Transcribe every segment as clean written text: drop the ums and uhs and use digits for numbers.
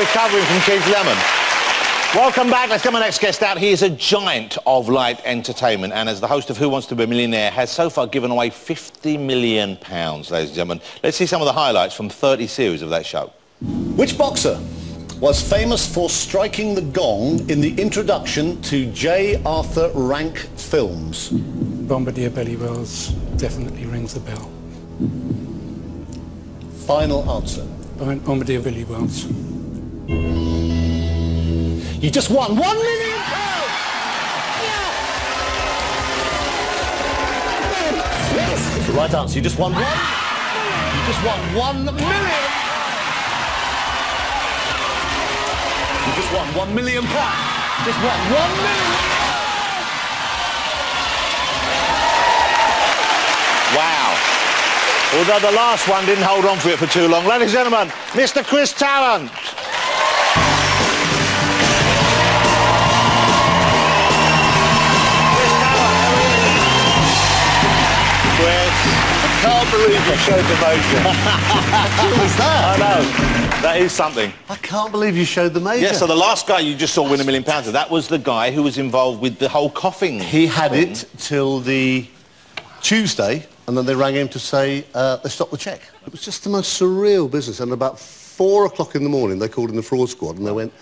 recovering from Keith Lemon. Welcome back. Let's get my next guest out. He is a giant of light entertainment, and as the host of Who Wants to Be a Millionaire, has so far given away £50 million, ladies and gentlemen. Let's see some of the highlights from 30 series of that show. Which boxer was famous for striking the gong in the introduction to J. Arthur Rank films? Bombardier Billy Wells definitely rings the bell. Final answer. Bombardier Billy Wells. You just won £1 million! Yes, it's the right answer. You just won one. You just won £1 million. You just won £1 million. Just won £1 million. Wow. Although the last one didn't hold on for it for too long. Ladies and gentlemen, Mr. Chris Tarrant. I can't believe you showed the major. What was that? I know. That is something. I can't believe you showed the major. Yeah, so the last guy you just saw win £1 million, that was the guy who was involved with the whole coughing. He had it till the Tuesday, and then they rang him to say they stopped the cheque. It was just the most surreal business, and about 4 o'clock in the morning they called in the fraud squad and they went,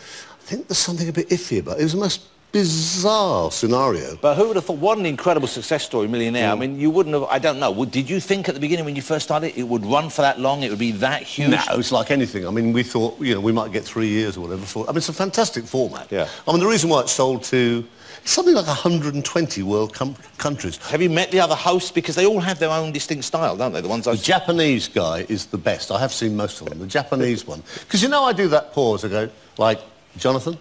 I think there's something a bit iffy about it. It was the most bizarre scenario. But who would have thought, what an incredible success story, Millionaire. I mean, you wouldn't have, I don't know, did you think at the beginning when you first started it would run for that long, it would be that huge? No, it's like anything. I mean, we thought, you know, we might get 3 years or whatever. I mean, it's a fantastic format. Yeah. I mean, the reason why it's sold to something like 120 world countries. Have you met the other hosts? Because they all have their own distinct style, don't they? The ones The Japanese guy is the best. I have seen most of them. The Japanese one. Because, you know, I do that pause. I go, like, Jonathan?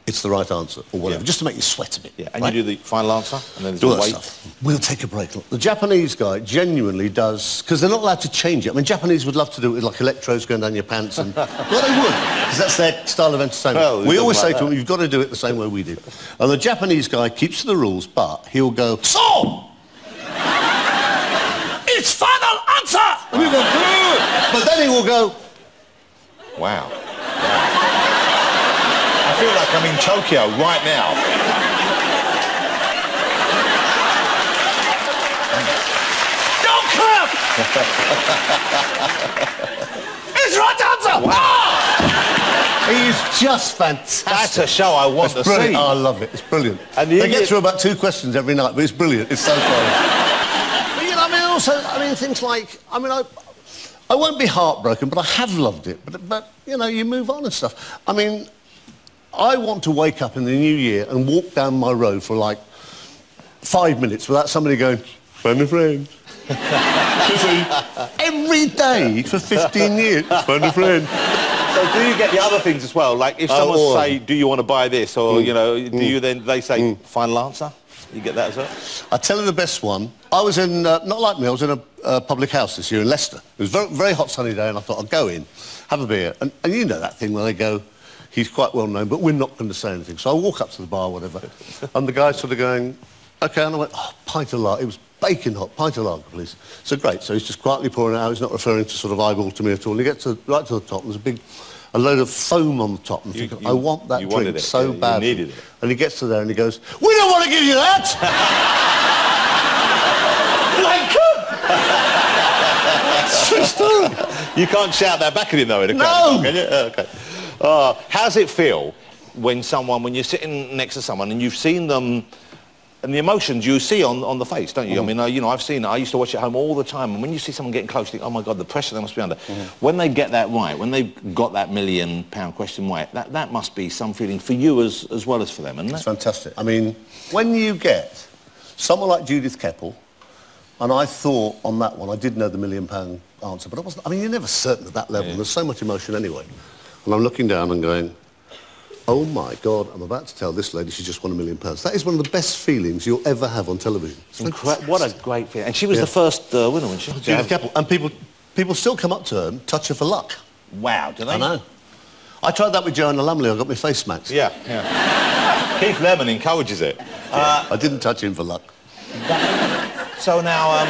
It's the right answer, or whatever, just to make you sweat a bit. Yeah, and right? you do the final answer, and then there's do a that wait. Stuff. We'll take a break. Look, the Japanese guy genuinely does, because they're not allowed to change it. I mean, Japanese would love to do it with, like, electrodes going down your pants, and well, they would, because that's their style of entertainment. Well, we always say to them, you've got to do it the same way we do. And the Japanese guy keeps to the rules, but he'll go, so! It's final answer! And we go, good! But then he will go, wow. I feel like I'm in Tokyo right now. don't clap! It's right answer! Wow. He's just fantastic. That's a show I want to brilliant. see. Oh, I love it. It's brilliant. And they get through about 2 questions every night, but it's brilliant. It's so funny. But, you know, I mean, also, I mean, things like, I mean, I won't be heartbroken, but I have loved it. But, you know, you move on and stuff. I mean, I want to wake up in the new year and walk down my road for, like, 5 minutes without somebody going, phone a friend. Every day for 15 years, phone a friend. So do you get the other things as well? Like if someone say, do you want to buy this? Or, you know, do you then, they say, final answer? You get that as well? I'll tell you the best one. I was in, not like me, I was in a public house this year in Leicester. It was a very, very hot sunny day and I thought I'd go in, have a beer. And you know that thing where they go, he's quite well known, but we're not going to say anything. So I walk up to the bar or whatever, and the guy's sort of going, OK, and I went, oh, pint of lager. It was baking hot, pint of lager, please. So great, so he's just quietly pouring it out. He's not referring to sort of eyeball to me at all. And he gets right to the top, and there's a load of foam on the top. And I think, I want that drink so badly. You needed it. And he gets to there and he goes, we don't want to give you that! It's true story. You can't shout that back at him, though, in a No! can you? OK. How does it feel when you're sitting next to someone and you've seen them, and the emotions you see on the face, don't you? I mean, you know, I've seen it. I used to watch it at home all the time, and when you see someone getting close, you think, oh, my God, the pressure they must be under. When they get that right, when they've got that £1 million question right, that must be some feeling for you as well as for them, isn't it? It's fantastic. I mean, when you get someone like Judith Keppel, and I thought on that one, I did know the £1 million answer, but I wasn't, I mean, you're never certain at that level. There's so much emotion anyway. And I'm looking down and going, oh, my God, I'm about to tell this lady she's just won £1 million. That is one of the best feelings you'll ever have on television. What a great feeling. And she was the first winner, wasn't she? Judith Keppel. And people still come up to her and touch her for luck. Wow, do they? I know. I tried that with Joanna Lumley. I got my face smacked. Yeah, yeah. Keith Lemon encourages it. I didn't touch him for luck. So now,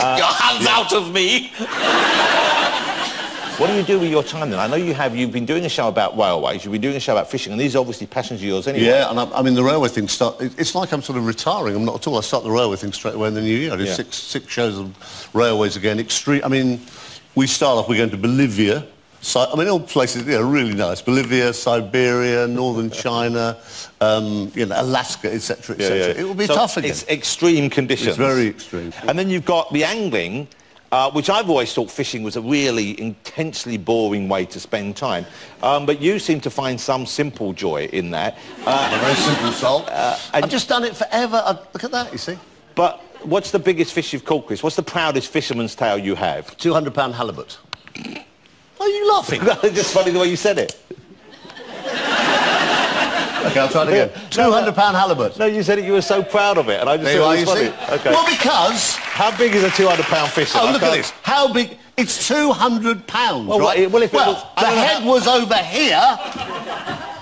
Your hands out of me! What do you do with your time then? I know you've been doing a show about railways, you've been doing a show about fishing, and these are obviously passions of yours anyway. Yeah, and I mean, the railway thing it's like I'm sort of retiring. I'm not at all. I start the railway thing straight away in the new year. I did six shows of railways again. I mean, we start off, we're going to Bolivia. I mean, all places, really nice. Bolivia, Siberia, northern China, Alaska, etc., etc. Yeah. It will be tough again. It's extreme conditions. It's very extreme. And then you've got the angling, which I've always thought fishing was a really intensely boring way to spend time. But you seem to find some simple joy in that. A very simple soul. I've just done it forever. Look at that, you see. But what's the biggest fish you've caught, Chris? What's the proudest fisherman's tale you have? 200-pound halibut. Why are you laughing? It's just funny the way you said it. OK, I'll try it again. 200-pound halibut. No, you said it, you were so proud of it, and I just thought it was funny. OK. Well, because... How big is a 200-pound fish? Oh, look at this. How big... It's 200 pounds, well, right? Well, if it was... the head was over here...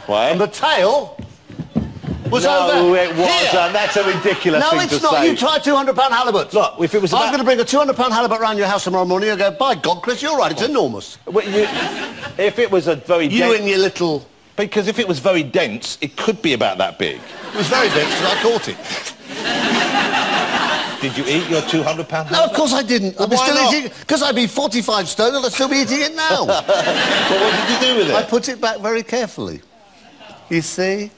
Why? And the tail... was over No, it wasn't. here. That's a ridiculous thing to say. No, it's not. You try 200-pound halibut. Look, if it was I'm going to bring a 200-pound halibut round your house tomorrow morning and go, by God, Chris, you're right, it's enormous. Well, if it was a very... You and your little... Because if it was very dense, it could be about that big. It was very dense because I caught it. Did you eat your 200-pound halibut? No, of course I didn't. Well, I'd be why still not? eating... Because I'd be 45 stone and I'd still be eating it now. Well, what did you do with it? I put it back very carefully. You see?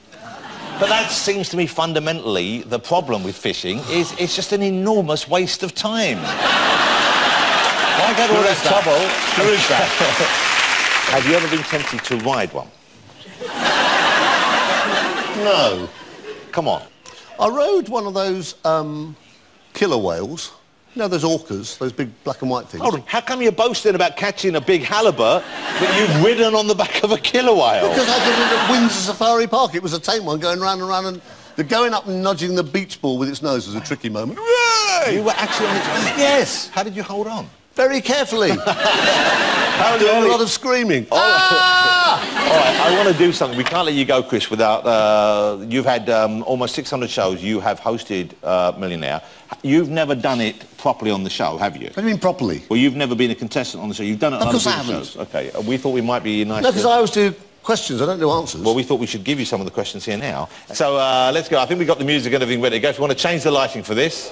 But that seems to me fundamentally the problem with fishing is it's just an enormous waste of time. Why go to all that trouble? Who is that? Have you ever been tempted to ride one? No. Come on. I rode one of those killer whales. You know, those orcas, those big black and white things. Hold on, how come you're boasting about catching a big halibut, but you've ridden on the back of a killer whale? Because I did it at Windsor Safari Park. It was a tame one going round and round, and the going up and nudging the beach ball with its nose was a tricky moment. Hooray! You were actually on its... Yes. How did you hold on? Very carefully. Doing a lot of screaming. All right, I want to do something. We can't let you go, Chris, without... you've had almost 600 shows. You have hosted Millionaire. You've never done it properly on the show, have you? What do you mean properly? Well, you've never been a contestant on the show. You've done it on other I people's haven't. shows. OK, we thought we might be nice. No, because I always do questions. I don't do answers. Well, we thought we should give you some of the questions here now. So let's go. I think we've got the music and everything ready to go. If you want to change the lighting for this...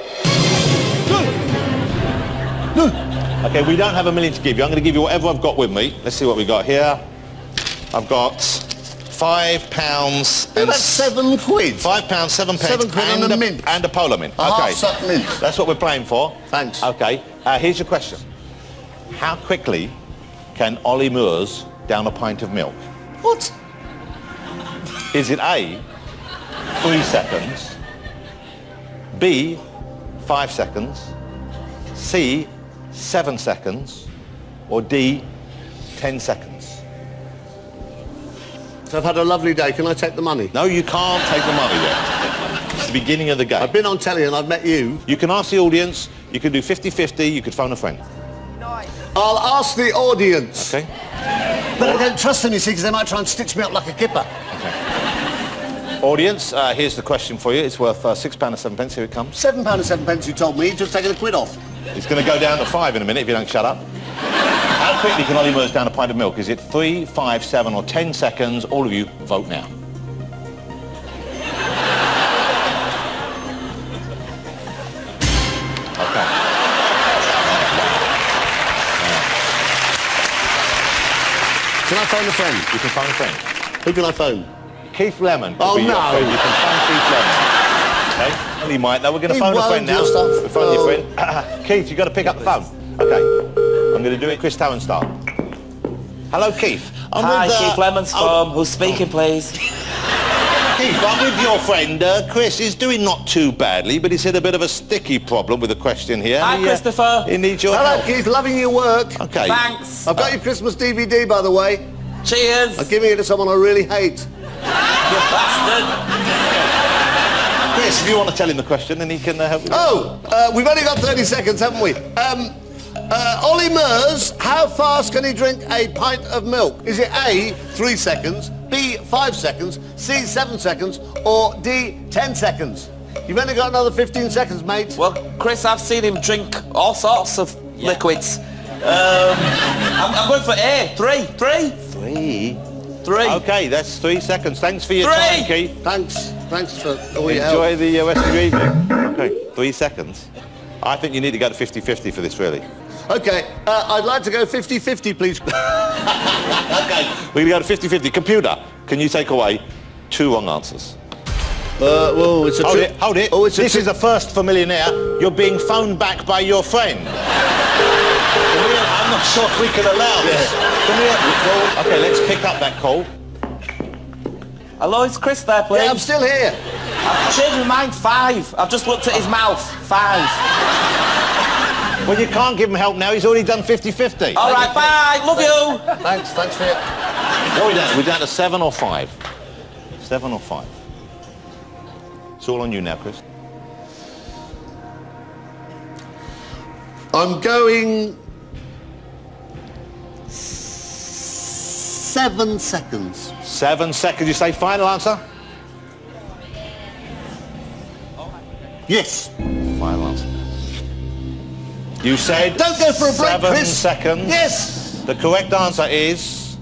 OK, we don't have $1 million to give you. I'm going to give you whatever I've got with me. Let's see what we've got here. I've got £5 and... That's £7. £5, 7 pence. £7 and a mint. And a polo mint. A OK. half-sucked mint. That's what we're playing for. Thanks. OK. Here's your question. How quickly can Olly Murs down a pint of milk? What? Is it A, 3 seconds, B, 5 seconds, C, 7 seconds, or D, 10 seconds? So I've had a lovely day. Can I take the money? No, you can't take the money yet. It's the beginning of the game. I've been on telly and I've met you. You can ask the audience, you can do 50-50, you could phone a friend. I'll ask the audience. OK? But I don't trust them, you see, because they might try and stitch me up like a kipper. Audience, here's the question for you. It's worth £6 and 7 pence. Here it comes. £7 and 7 pence, you told me. You've just taken a quid off. It's going to go down to 5 in a minute if you don't shut up. How quickly can Olly Murs down a pint of milk? Is it 3, 5, 7 or 10 seconds? All of you, vote now. OK. Can I phone a friend? You can phone a friend. Who can I phone? Keith Lemon. Oh, Could be your no. friend. You can phone Keith Lemon. OK? Well, he might. No, we're going to He phone a won't friend now. just have- We'll phone your friend. Keith, you've got to pick up the phone. OK. I'm going to do it Chris Tarrant style. Hello, Keith. Hi, Keith Lemon's phone. Who's speaking, please? Keith, I'm with your friend, Chris. He's doing not too badly, but he's had a bit of a sticky problem with a question here. Hi, Christopher. He needs your Hello, help. Keith. Loving your work. OK. Thanks. I've got your Christmas DVD, by the way. Cheers. I'm giving it to someone I really hate. You bastard. Chris, if you want to tell him the question, then he can help you. Oh, we've only got 30 seconds, haven't we? Olly Murs, how fast can he drink a pint of milk? Is it A, 3 seconds, B, 5 seconds, C, 7 seconds, or D, 10 seconds? You've only got another 15 seconds, mate. Well, Chris, I've seen him drink all sorts of liquids. I'm going for A. Three. OK, that's 3 seconds. Thanks for your time, Keith. Thanks for all your help. Enjoy the rest of your evening. OK, 3 seconds. I think you need to go to 50-50 for this, really. OK, I'd like to go 50-50, please. OK, we're going to go to 50-50. Computer, can you take away 2 wrong answers? Well, it's a Hold it. Oh, this is a first for Millionaire. You're being phoned back by your friend. I'm not sure if we can allow this. OK, let's pick up that call. Hello, is Chris there, please? Yeah, I'm still here. I've changed my mind. 5. I've just looked at his mouth. 5. Well, you can't give him help now. He's already done 50-50. All right, bye. Love you. Thanks for it. What are we down? We're down to 7 or 5. 7 or 5. It's all on you now, Chris. I'm going 7 seconds. 7 seconds. You say final answer? Yes. Final answer. You said... Don't go for a break, 7 Chris. seconds. Yes. The correct answer is...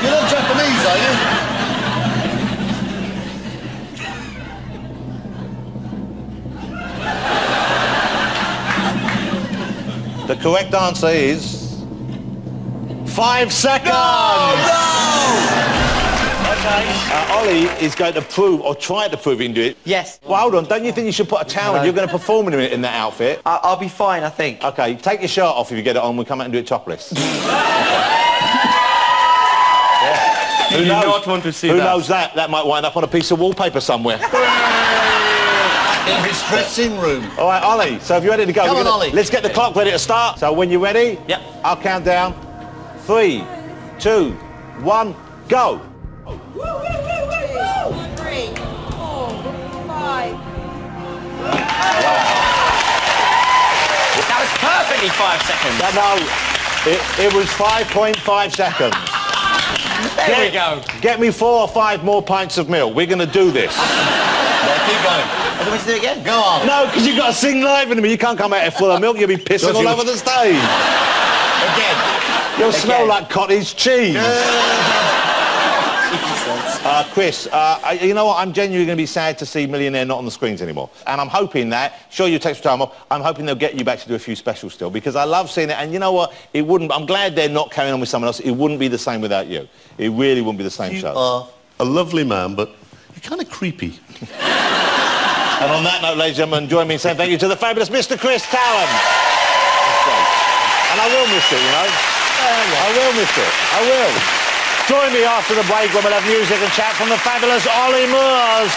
You're not Japanese, are you? The correct answer is... 5 seconds! No! Okay. Ollie is going to prove, or try to prove he can do it. Yes. Well, hold on. Don't you think you should put a towel on? You're going to perform in a minute in that outfit. I'll be fine, I think. OK, take your shirt off if you get it on. We'll come out and do it topless. You do not want to see Who that. knows that? That might wind up on a piece of wallpaper somewhere. In his dressing room. All right, Ollie, so if you're ready to go... Come on, Ollie. Let's get the clock ready to start. So when you're ready... Yep. I'll count down. 3, 2, 1, go! 3, 4, 5. That was perfectly 5 seconds. No, it was 5.5 seconds. There we go. Get me 4 or 5 more pints of milk. We're going to do this. Keep going. Are we going to do it again? Go on. No, because you've got to sing live in me. You can't come out here full of milk. You'll be pissing all over the stage. Again. You'll smell like cottage cheese. Chris, you know what? I'm genuinely going to be sad to see Millionaire not on the screens anymore. And I'm hoping that, sure, you take some time off, I'm hoping they'll get you back to do a few specials still, because I love seeing it. And you know what? It wouldn't... I'm glad they're not carrying on with someone else. It wouldn't be the same without you. It really wouldn't be the same show. You are a lovely man, but you're kind of creepy. And on that note, ladies and gentlemen, join me in saying thank you to the fabulous Mr. Chris Tarrant. And I will miss it, you know. I will miss it. I will. Join me after the break when we'll have music and chat from the fabulous Olly Murs.